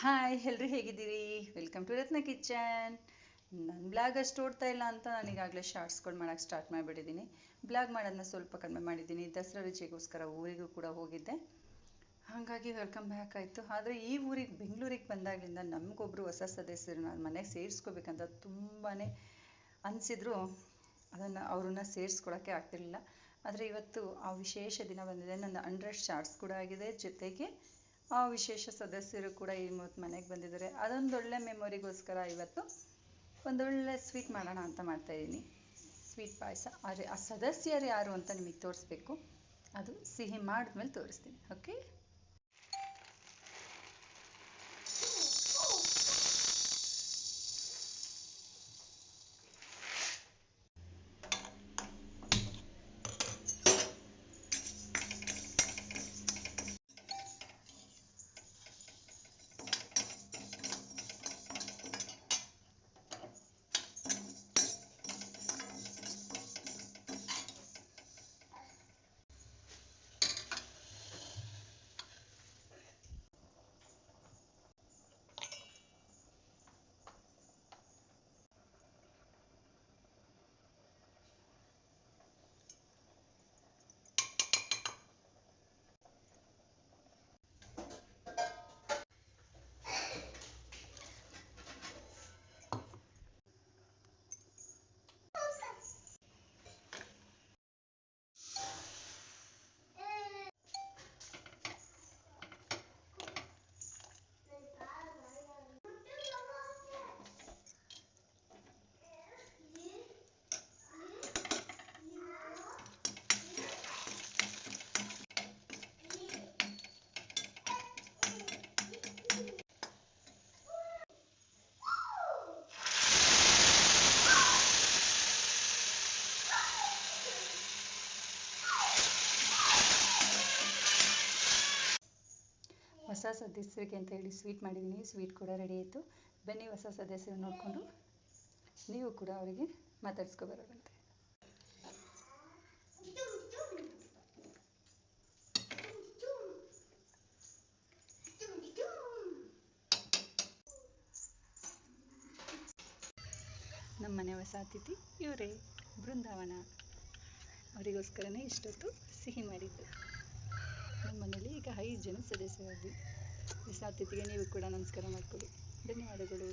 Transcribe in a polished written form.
Hi ಎಲ್ರು ಹೇಗಿದ್ದೀರಿ? Welcome to Ratna kitchen. ನನ್ನ ಬ್ಲಾಗ್ ಅಷ್ಟು ಓಡ್ತಾ ಇಲ್ಲ ಅಂತ ನಾನೀಗಾಗಲೇ ಶಾರ್ಟ್ಸ್ಗಳು ಮಾಡೋಕ್ಕೆ ಸ್ಟಾರ್ಟ್ ಮಾಡಿಬಿಟ್ಟಿದ್ದೀನಿ. ಬ್ಲಾಗ್ ಮಾಡೋದನ್ನ ಸ್ವಲ್ಪ ಕಡಿಮೆ ಮಾಡಿದ್ದೀನಿ. ದಸರಾ ರಜೆಗೋಸ್ಕರ ಊರಿಗೂ ಕೂಡ ಹೋಗಿದ್ದೆ, ಹಾಗಾಗಿ ವೆಲ್ಕಮ್ ಬ್ಯಾಕ್ ಆಯಿತು. ಆದರೆ ಈ ಊರಿಗೆ ಬೆಂಗಳೂರಿಗೆ ಬಂದಾಗಲಿಂದ ನಮಗೊಬ್ಬರು ಹೊಸ ಸದಸ್ಯರು ನಾನು ಮನೆಗೆ ಸೇರಿಸ್ಕೋಬೇಕಂತ ತುಂಬಾ ಅನಿಸಿದ್ರು ಅವ್ರನ್ನ ಸೇರಿಸ್ಕೊಳಕ್ಕೆ ಆಗ್ತಿರ್ಲಿಲ್ಲ. ಆದರೆ ಇವತ್ತು ಆ ವಿಶೇಷ ದಿನ ಬಂದಿದೆ. ನನ್ನ 100 ಶಾರ್ಟ್ಸ್ ಕೂಡ ಆಗಿದೆ, ಜೊತೆಗೆ ಆ ವಿಶೇಷ ಸದಸ್ಯರು ಕೂಡ ಇವತ್ತು ಮನೆಗೆ ಬಂದಿದ್ದಾರೆ. ಅದೊಂದೊಳ್ಳೆ ಮೆಮೊರಿಗೋಸ್ಕರ ಇವತ್ತು ಒಂದೊಳ್ಳೆ ಸ್ವೀಟ್ ಮಾಡೋಣ ಅಂತ ಮಾಡ್ತಾಯಿದ್ದೀನಿ. ಸ್ವೀಟ್ ಪಾಯಸ. ಆದರೆ ಆ ಸದಸ್ಯರು ಯಾರು ಅಂತ ನಿಮಗೆ ತೋರಿಸ್ಬೇಕು. ಅದು ಸಿಹಿ ಮಾಡಿದ್ಮೇಲೆ ತೋರಿಸ್ತೀನಿ. ಓಕೆ. ಹೊಸ ಸದಸ್ಯರಿಗೆ ಅಂತ ಹೇಳಿ ಸ್ವೀಟ್ ಮಾಡಿದ್ದೀನಿ. ಸ್ವೀಟ್ ಕೂಡ ರೆಡಿ ಆಯಿತು. ಬನ್ನಿ ಹೊಸ ಸದಸ್ಯರು ನೋಡಿಕೊಂಡು ನೀವು ಕೂಡ ಅವರಿಗೆ ಮಾತಾಡಿಸ್ಕೊಬರೋರಂತೆ. ನಮ್ಮ ಮನೆ ಹೊಸ ಅತಿಥಿ ಇವರೇ, ಬೃಂದಾವನ. ಅವರಿಗೋಸ್ಕರನೇ ಇಷ್ಟೊತ್ತು ಸಿಹಿ ಮಾಡಿದ್ದು. ನಮ್ಮ ಮನೇಲಿ ಈಗ 5 ಜನ ಸದಸ್ಯರಾದ್ವಿ. ಹೊಸ ಅತಿಥಿಗೆ ನೀವು ಕೂಡ ನಮಸ್ಕಾರ ಮಾಡಿಕೊಡಿ. ಧನ್ಯವಾದಗಳು.